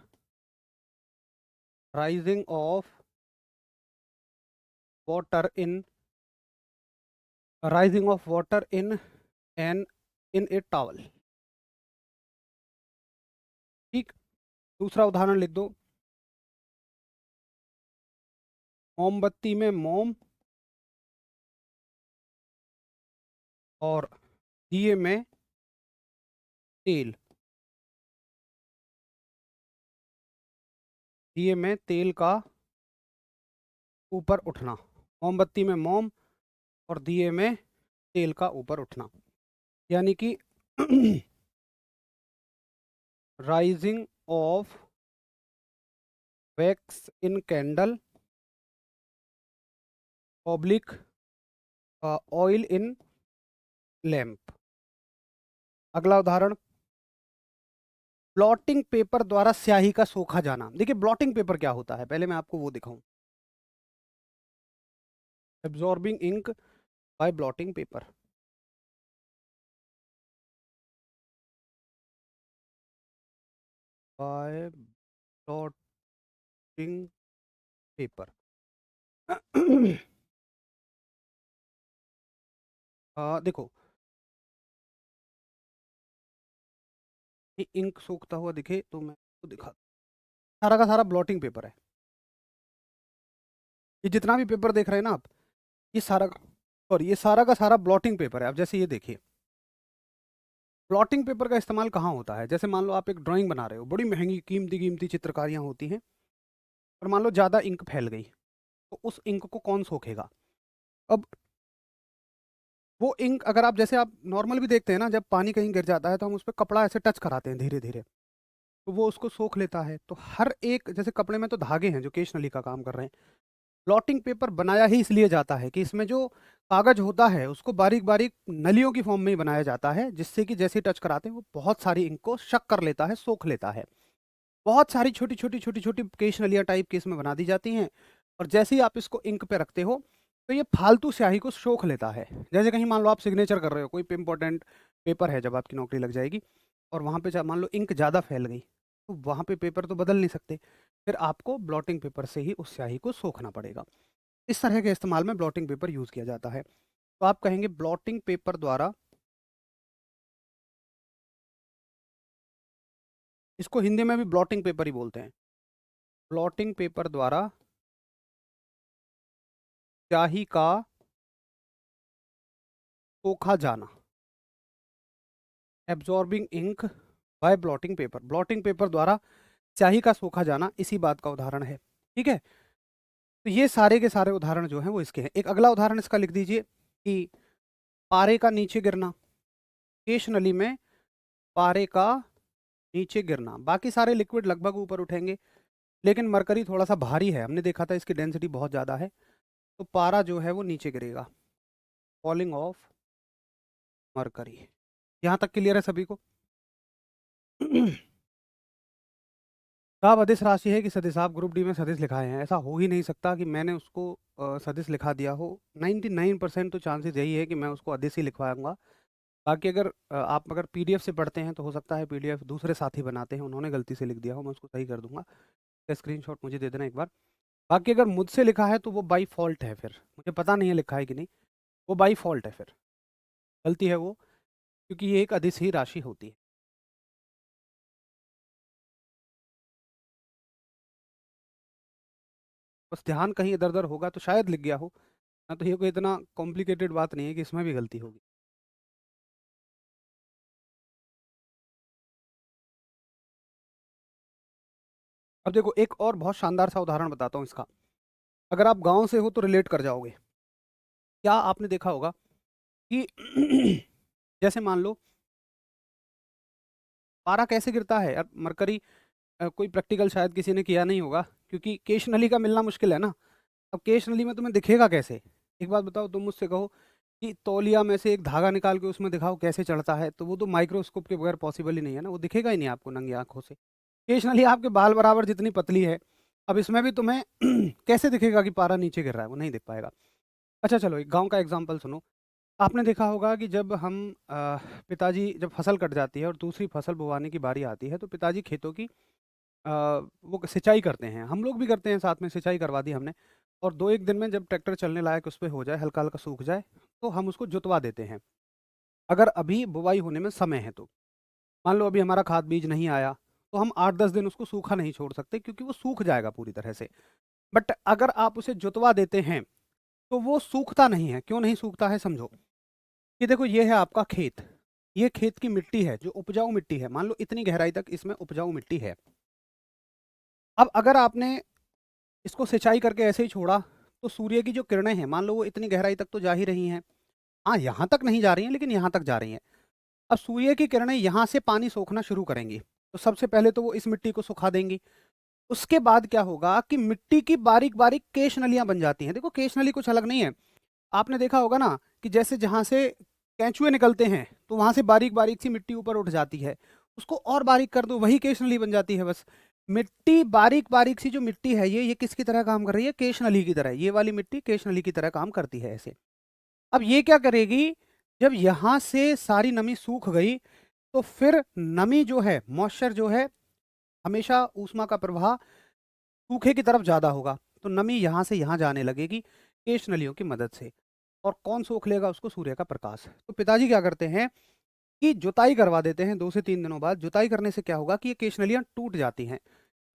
rising of water in, rising of water in an in A towel. ठीक, दूसरा उदाहरण लिख दो, मोमबत्ती में मोम और दिए में तेल, दिए में तेल का ऊपर उठना, मोमबत्ती में मोम और दिए में तेल का ऊपर उठना, यानी कि rising of wax in candle oblique oil in lamp. अगला उदाहरण, ब्लॉटिंग पेपर द्वारा स्याही का सोखा जाना। देखिए ब्लॉटिंग पेपर क्या होता है, पहले मैं आपको वो दिखाऊं। Absorbing ink by blotting paper, by blotting paper. देखो, ये इंक सोखता हुआ दिखे तो मैं आपको दिखा, सारा का सारा ब्लॉटिंग पेपर है। ये जितना भी पेपर देख रहे हैं ना आप, ये सारा, और ये सारा का सारा ब्लॉटिंग पेपर है। अब जैसे ये देखिए, ब्लॉटिंग पेपर का इस्तेमाल कहाँ होता है, जैसे मान लो आप एक ड्राइंग बना रहे हो, बड़ी महंगी कीमती कीमती चित्रकारियाँ होती हैं, और मान लो ज़्यादा इंक फैल गई, तो उस इंक को कौन सोखेगा। अब वो इंक, अगर आप जैसे आप नॉर्मल भी देखते हैं ना, जब पानी कहीं गिर जाता है तो हम उस पर कपड़ा ऐसे टच कराते हैं धीरे धीरे, तो वो उसको सोख लेता है। तो हर एक, जैसे कपड़े में तो धागे हैं जो केश नली का काम कर रहे हैं, ब्लॉटिंग पेपर बनाया ही इसलिए जाता है कि इसमें जो कागज होता है उसको बारीक बारीक नलियों की फॉर्म में ही बनाया जाता है, जिससे कि जैसे ही टच कराते हैं वो बहुत सारी इंक को शक कर लेता है, सोख लेता है। बहुत सारी छोटी छोटी छोटी छोटी केश नलियाँ टाइप की इसमें बना दी जाती हैं, और जैसे ही आप इसको इंक पे रखते हो तो ये फालतू स्याही को सोख लेता है। जैसे कहीं मान लो आप सिग्नेचर कर रहे हो, कोई इंपॉर्टेंट पेपर है, जब आपकी नौकरी लग जाएगी और वहाँ पे मान लो इंक ज़्यादा फैल गई, तो वहाँ पे पेपर तो बदल नहीं सकते, फिर आपको ब्लॉटिंग पेपर से ही उस स्याही को सोखना पड़ेगा। इस तरह के इस्तेमाल में ब्लॉटिंग पेपर यूज़ किया जाता है। तो आप कहेंगे ब्लॉटिंग पेपर द्वारा इसको हिंदी में भी ब्लॉटिंग पेपर ही बोलते हैं। ब्लॉटिंग पेपर द्वारा स्याही का सोखा जाना, absorbing ink by blotting paper, blotting paper द्वारा स्याही का सोखा जाना इसी बात का उदाहरण है। ठीक है, तो ये सारे के सारे उदाहरण जो हैं वो इसके हैं। एक अगला उदाहरण इसका लिख दीजिए कि पारे का नीचे गिरना, केश नली में पारे का नीचे गिरना। बाकी सारे लिक्विड लगभग ऊपर उठेंगे, लेकिन मरकरी थोड़ा सा भारी है, हमने देखा था इसकी डेंसिटी बहुत ज़्यादा है, तो पारा जो है वो नीचे गिरेगा। Falling of mercury. यहाँ तक क्लियर है सभी को? साहब अदिश राशि है कि सदिश, आप ग्रुप डी में सदिश लिखाए हैं, ऐसा हो ही नहीं सकता कि मैंने उसको सदिश लिखा दिया हो। 99% तो चांसेस यही है कि मैं उसको अदिश ही लिखवाऊंगा। बाकी अगर आप अगर पीडीएफ से पढ़ते हैं तो हो सकता है पीडीएफ दूसरे साथी बनाते हैं, उन्होंने गलती से लिख दिया हो, मैं उसको सही कर दूंगा। स्क्रीनशॉट मुझे दे देना एक बार। बाकी अगर मुझसे लिखा है तो वो बाई फॉल्ट है, फिर मुझे पता नहीं है लिखा है कि नहीं, वो बाई फॉल्ट है, फिर गलती है वो, क्योंकि ये एक अदिश ही राशि होती है। बस ध्यान कहीं इधर उधर होगा तो शायद लिख गया हो, ना तो ये कोई इतना कॉम्प्लिकेटेड बात नहीं है कि इसमें भी गलती होगी। अब देखो एक और बहुत शानदार सा उदाहरण बताता हूँ इसका, अगर आप गांव से हो तो रिलेट कर जाओगे। क्या आपने देखा होगा कि जैसे मान लो पारा कैसे गिरता है, अब मरकरी कोई प्रैक्टिकल शायद किसी ने किया नहीं होगा, क्योंकि केश नली का मिलना मुश्किल है ना। अब केश नली में तुम्हें दिखेगा कैसे? एक बात बताओ, तुम मुझसे कहो कि तौलिया में से एक धागा निकाल के उसमें दिखाओ कैसे चढ़ता है, तो वो तो माइक्रोस्कोप के बगैर पॉसिबल ही नहीं है ना, वो दिखेगा ही नहीं आपको नंगी आंखों से। केश नली आपके बाल बराबर जितनी पतली है, अब इसमें भी तुम्हें कैसे दिखेगा कि पारा नीचे गिर रहा है? वो नहीं दिख पाएगा। अच्छा चलो एक गांव का एग्जांपल सुनो। आपने देखा होगा कि जब हम पिताजी जब फसल कट जाती है और दूसरी फसल बोवाने की बारी आती है, तो पिताजी खेतों की वो सिंचाई करते हैं, हम लोग भी करते हैं, साथ में सिंचाई करवा दी हमने। और 2-1 दिन में जब ट्रैक्टर चलने लायक उस पे हो जाए, हल्का हल्का सूख जाए, तो हम उसको जुतवा देते हैं। अगर अभी बुवाई होने में समय है तो मान लो अभी हमारा खाद बीज नहीं आया, तो हम 8-10 दिन उसको सूखा नहीं छोड़ सकते, क्योंकि वो सूख जाएगा पूरी तरह से। बट अगर आप उसे जुतवा देते हैं तो वो सूखता नहीं है। क्यों नहीं सूखता है समझो। कि देखो ये है आपका खेत, ये खेत की मिट्टी है जो उपजाऊ मिट्टी है, मान लो इतनी गहराई तक इसमें उपजाऊ मिट्टी है। अब अगर आपने इसको सिंचाई करके ऐसे ही छोड़ा, तो सूर्य की जो किरणें हैं मान लो वो इतनी गहराई तक तो जा ही रही हैं, हाँ यहाँ तक नहीं जा रही हैं लेकिन यहाँ तक जा रही हैं। अब सूर्य की किरणें यहाँ से पानी सोखना शुरू करेंगी, तो सबसे पहले तो वो इस मिट्टी को सुखा देंगी। उसके बाद क्या होगा कि मिट्टी की बारीक बारीक केश नलियां बन जाती हैं। देखो केश नली कुछ अलग नहीं है, आपने देखा होगा ना कि जैसे जहाँ से कैंचुए निकलते हैं तो वहां से बारीक बारीक सी मिट्टी ऊपर उठ जाती है, उसको और बारीक कर दो वही केश नली बन जाती है। बस मिट्टी बारीक बारीक सी जो मिट्टी है ये किसकी तरह काम कर रही है? केश नली की तरह। ये वाली मिट्टी केश नली की तरह काम करती है ऐसे। अब ये क्या करेगी, जब यहाँ से सारी नमी सूख गई, तो फिर नमी जो है, मॉइस्चर जो है, हमेशा ऊष्मा का प्रवाह सूखे की तरफ ज़्यादा होगा, तो नमी यहाँ से यहाँ जाने लगेगी केश नलियों की मदद से। और कौन सोख लेगा उसको? सूर्य का प्रकाश। तो पिताजी क्या करते हैं कि जुताई करवा देते हैं। 2 से 3 दिनों बाद जुताई करने से क्या होगा कि ये केश नलियाँ टूट जाती हैं।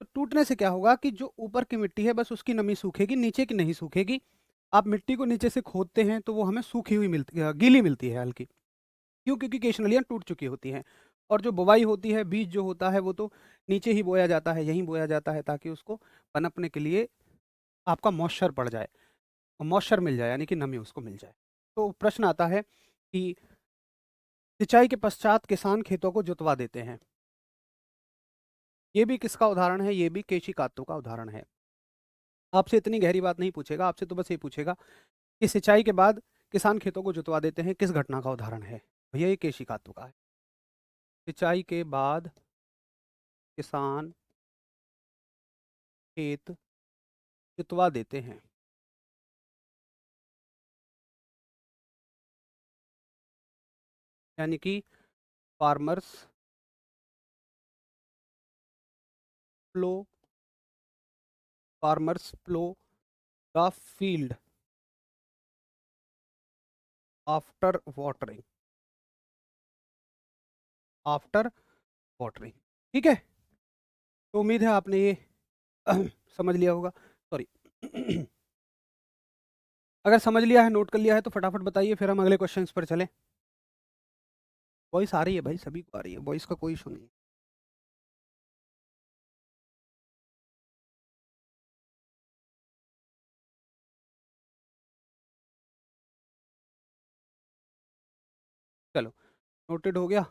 तो टूटने से क्या होगा कि जो ऊपर की मिट्टी है बस उसकी नमी सूखेगी, नीचे की नहीं सूखेगी। आप मिट्टी को नीचे से खोदते हैं तो वो हमें सूखी हुई मिलती, गीली मिलती है, हल्की। क्यों? क्योंकि केश नलियाँ टूट चुकी होती हैं। और जो बुवाई होती है, बीज जो होता है वो तो नीचे ही बोया जाता है, यहीं बोया जाता है, ताकि उसको पनपने के लिए आपका मॉइस्चर पड़ जाए, मॉइस्चर मिल जाए, यानी कि नमी उसको मिल जाए। तो प्रश्न आता है कि सिंचाई के पश्चात किसान खेतों को जुतवा देते हैं। ये भी किसका उदाहरण है? ये भी केशी कात्तो का उदाहरण है। आपसे इतनी गहरी बात नहीं पूछेगा, आपसे तो बस ये पूछेगा कि सिंचाई के बाद किसान खेतों को जुतवा देते हैं, किस घटना का उदाहरण है? भैया ये केशी कात्तो का है। सिंचाई के बाद किसान खेत जुतवा देते हैं, यानी कि farmers plough, farmers plough the field after watering, after watering. ठीक है, तो उम्मीद है आपने ये समझ लिया होगा। सॉरी। अगर समझ लिया है, नोट कर लिया है तो फटाफट बताइए, फिर हम अगले क्वेश्चंस पर चलें। वॉइस आ रही है भाई, सभी को आ रही है, वॉइस का कोई इशू नहीं है। चलो, नोटेड हो गया।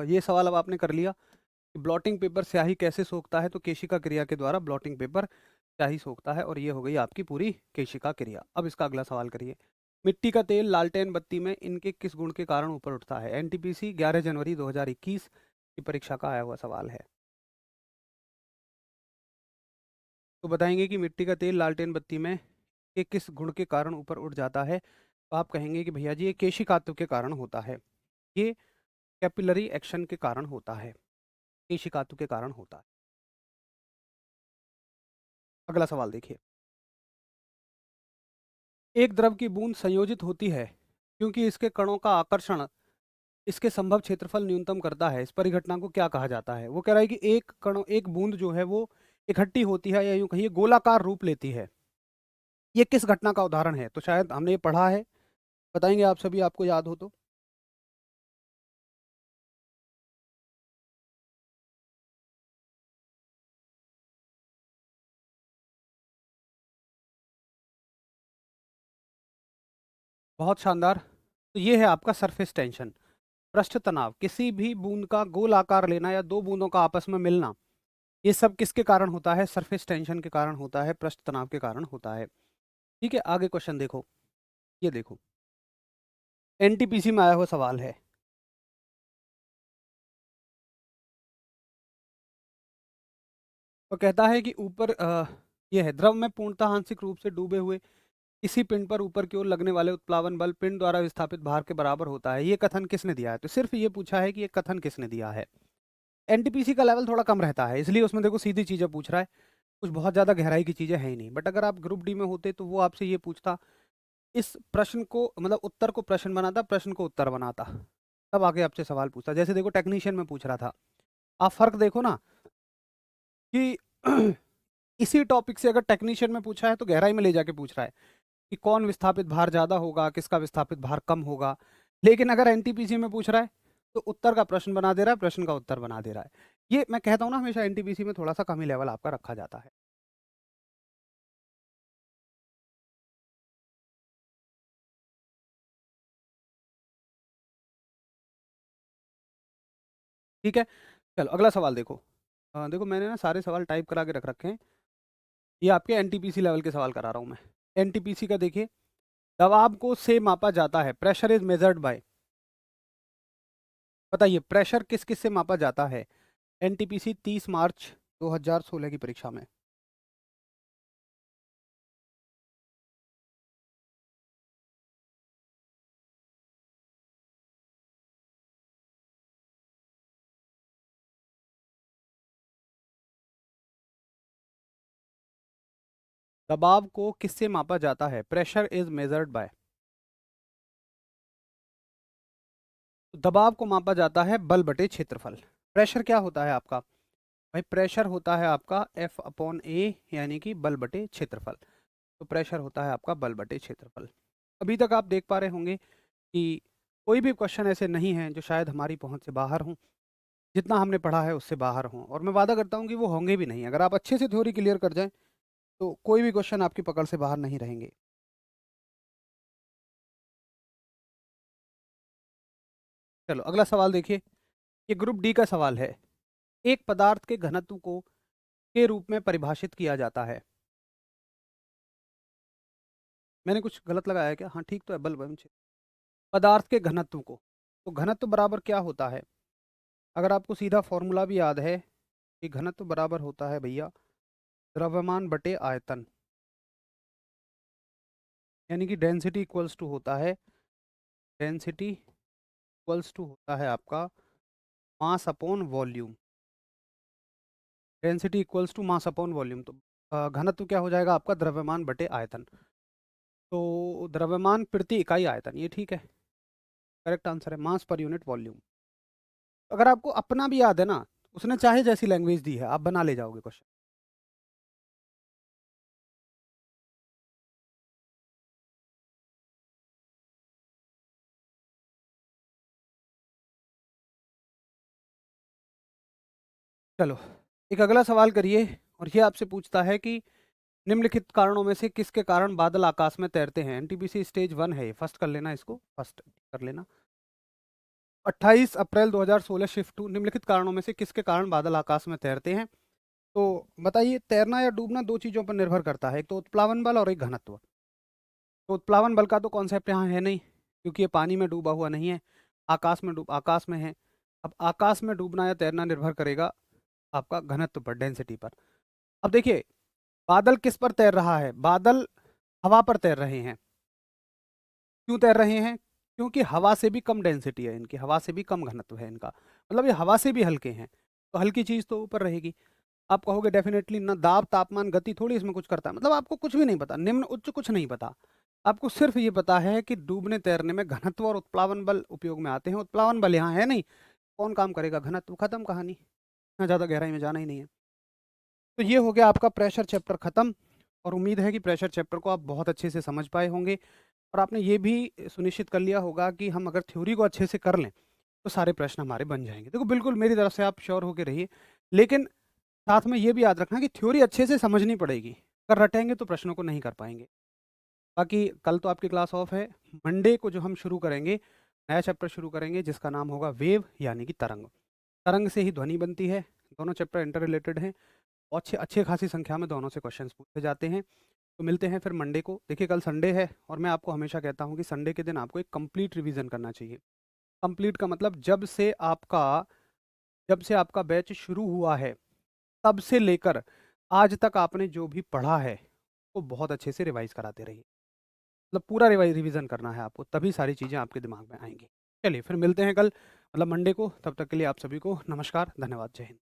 ये सवाल अब आपने कर लिया कि ब्लॉटिंग पेपर स्याही कैसे सोखता है, तो केशिका क्रिया के द्वारा ब्लॉटिंग पेपर स्याही सोखता है, और ये हो गई आपकी पूरी केशिका क्रिया। अब इसका अगला सवाल करिए। मिट्टी का तेल लालटेन बत्ती में इनके किस गुण के कारण ऊपर उठता है? एनटीपीसी 11 जनवरी 2021 की परीक्षा का आया हुआ सवाल है। तो बताएंगे कि मिट्टी का तेल लालटेन बत्ती में के किस गुण के कारण ऊपर उठ जाता है, तो आप कहेंगे कि भैया जी ये केशिकात्व के कारण होता है, ये कैपिलरी एक्शन के कारण होता है, केशिकात्व के कारण होता है। अगला सवाल देखिए। एक द्रव की बूंद संयोजित होती है क्योंकि इसके कणों का आकर्षण इसके संभव क्षेत्रफल न्यूनतम करता है। इस परिघटना को क्या कहा जाता है? वो कह रहा है कि एक बूंद जो है वो इकट्ठी होती है, या यूं कहिए गोलाकार रूप लेती है। ये किस घटना का उदाहरण है? तो शायद हमने ये पढ़ा है, बताएंगे आप सभी, आपको याद हो तो। बहुत शानदार। तो ये है आपका सरफेस टेंशन, पृष्ठ तनाव। किसी भी बूंद का गोल आकार लेना या दो बूंदों का आपस में मिलना, ये सब किसके कारण होता है? सरफेस टेंशन के कारण होता है, पृष्ठ तनाव के कारण होता है। ठीक है, आगे क्वेश्चन देखो। ये देखो, एनटीपीसी में आया हुआ सवाल है। तो कहता है कि ऊपर ये है, द्रव में पूर्णतः आंशिक रूप से डूबे हुए इसी पिंड पर ऊपर की ओर लगने वाले उत्प्लावन बल पिंड द्वारा विस्थापित भार के बराबर होता है। ये कथन किसने दिया है? तो सिर्फ ये पूछा है कि ये कथन किसने दिया है। एनटीपीसी का लेवल थोड़ा कम रहता है, इसलिए उसमें देखो सीधी चीजें पूछ रहा है, कुछ बहुत ज्यादा गहराई की चीजें है ही नहीं। बट अगर आप ग्रुप डी में होते तो वो आपसे ये पूछता, इस प्रश्न को मतलब उत्तर को प्रश्न बनाता, प्रश्न को उत्तर बनाता, तब आगे आपसे सवाल पूछता। जैसे देखो टेक्नीशियन में पूछ रहा था, आप फर्क देखो ना कि इसी टॉपिक से अगर टेक्नीशियन में पूछा है तो गहराई में ले जाके पूछ रहा है कि कौन विस्थापित भार ज्यादा होगा, किसका विस्थापित भार कम होगा। लेकिन अगर एनटीपीसी में पूछ रहा है तो उत्तर का प्रश्न बना दे रहा है, प्रश्न का उत्तर बना दे रहा है। ये मैं कहता हूँ ना, हमेशा एनटीपीसी में थोड़ा सा कम ही लेवल आपका रखा जाता है। ठीक है, चलो अगला सवाल देखो। देखो मैंने ना सारे सवाल टाइप करा के रख रखे हैं, ये आपके एनटीपीसी लेवल के सवाल करा रहा हूँ मैं। एनटीपीसी का देखिए, दबाव को से मापा जाता है, प्रेशर इज मेजर्ड बाय। बताइए प्रेशर किस किस से मापा जाता है? एनटीपीसी 30 मार्च 2016 की परीक्षा में। दबाव को किससे मापा जाता है? Pressure is measured by. दबाव को मापा जाता है बल बटे क्षेत्रफल। प्रेशर क्या होता है आपका? भाई प्रेशर होता है आपका एफ अपॉन ए, यानी कि बल बटे क्षेत्रफल। तो प्रेशर होता है आपका बल बटे क्षेत्रफल। अभी तक आप देख पा रहे होंगे कि कोई भी क्वेश्चन ऐसे नहीं है जो शायद हमारी पहुंच से बाहर हों, जितना हमने पढ़ा है उससे बाहर हों, और मैं वादा करता हूं कि वो होंगे भी नहीं। अगर आप अच्छे से थ्योरी क्लियर कर जाएं तो कोई भी क्वेश्चन आपकी पकड़ से बाहर नहीं रहेंगे। चलो अगला सवाल देखिए, ये ग्रुप डी का सवाल है। एक पदार्थ के घनत्व को के रूप में परिभाषित किया जाता है। मैंने कुछ गलत लगाया है क्या? हाँ ठीक तो है, बल एवं क्षेत्र। पदार्थ के घनत्व को, तो घनत्व बराबर क्या होता है? अगर आपको सीधा फॉर्मूला भी याद है कि घनत्व बराबर होता है भैया द्रव्यमान बटे आयतन, यानी कि डेंसिटी इक्वल्स टू होता है, डेंसिटी इक्वल्स टू होता है आपका mass upon volume. Density equals to mass upon volume, तो घनत्व क्या हो जाएगा आपका? द्रव्यमान बटे आयतन। तो द्रव्यमान प्रति इकाई आयतन, ये ठीक है, करेक्ट आंसर है, मास पर यूनिट वॉल्यूम। अगर आपको अपना भी याद है ना, उसने चाहे जैसी लैंग्वेज दी है, आप बना ले जाओगे क्वेश्चन। चलो, एक अगला सवाल करिए, और ये आपसे पूछता है कि निम्नलिखित कारणों में से किसके कारण बादल आकाश में तैरते हैं। एनटीपीसी स्टेज 1 है ये, फर्स्ट कर लेना, इसको फर्स्ट कर लेना। 28 अप्रैल 2016 शिफ्ट 2, निम्नलिखित कारणों में से किसके कारण बादल आकाश में तैरते हैं। तो बताइए, तैरना या डूबना दो चीज़ों पर निर्भर करता है, एक तो उत्प्लावन बल और एक घनत्व। तो उत्प्लावन बल का तो कॉन्सेप्ट यहाँ है नहीं, क्योंकि ये पानी में डूबा हुआ नहीं है, आकाश में है। अब आकाश में डूबना या तैरना निर्भर करेगा आपका घनत्व पर, डेंसिटी पर। अब देखिए, बादल किस पर तैर रहा है, बादल हवा पर तैर रहे हैं। क्यों तैर रहे हैं? क्योंकि हवा से भी कम डेंसिटी है इनकी, हवा से भी कम घनत्व है इनका, मतलब ये हवा से भी हल्के हैं, तो हल्की चीज़ तो ऊपर रहेगी। आप कहोगे डेफिनेटली ना, दाब तापमान गति थोड़ी इसमें कुछ करता है, मतलब आपको कुछ भी नहीं पता, निम्न उच्च कुछ नहीं पता। आपको सिर्फ ये पता है कि डूबने तैरने में घनत्व और उत्प्लावन बल उपयोग में आते हैं। उत्प्लावन बल यहाँ है नहीं, कौन काम करेगा, घनत्व, खत्म कहानी, इतना ज़्यादा गहराई में जाना ही नहीं है। तो ये हो गया आपका प्रेशर चैप्टर खत्म, और उम्मीद है कि प्रेशर चैप्टर को आप बहुत अच्छे से समझ पाए होंगे, और आपने ये भी सुनिश्चित कर लिया होगा कि हम अगर थ्योरी को अच्छे से कर लें तो सारे प्रश्न हमारे बन जाएंगे। देखो, बिल्कुल मेरी तरफ से आप श्योर होकर रहिए, लेकिन साथ में ये भी याद रखना कि थ्योरी अच्छे से समझनी पड़ेगी, अगर रटेंगे तो प्रश्नों को नहीं कर पाएंगे। बाकी कल तो आपकी क्लास ऑफ है, मंडे को जो हम शुरू करेंगे, नया चैप्टर शुरू करेंगे जिसका नाम होगा वेव, यानी कि तरंग। तरंग से ही ध्वनि बनती है, दोनों चैप्टर इंटर रिलेटेड हैं, और अच्छे अच्छे खासी संख्या में दोनों से क्वेश्चंस पूछे जाते हैं। तो मिलते हैं फिर मंडे को। देखिए, कल संडे है, और मैं आपको हमेशा कहता हूँ कि संडे के दिन आपको एक कंप्लीट रिवीजन करना चाहिए। कंप्लीट का मतलब जब से आपका बैच शुरू हुआ है, तब से लेकर आज तक आपने जो भी पढ़ा है वो बहुत अच्छे से रिवाइज कराते रहिए, मतलब पूरा रिवीजन करना है आपको, तभी सारी चीज़ें आपके दिमाग में आएंगी। चलिए फिर मिलते हैं कल, मतलब मंडे को। तब तक के लिए आप सभी को नमस्कार, धन्यवाद, जय हिंद।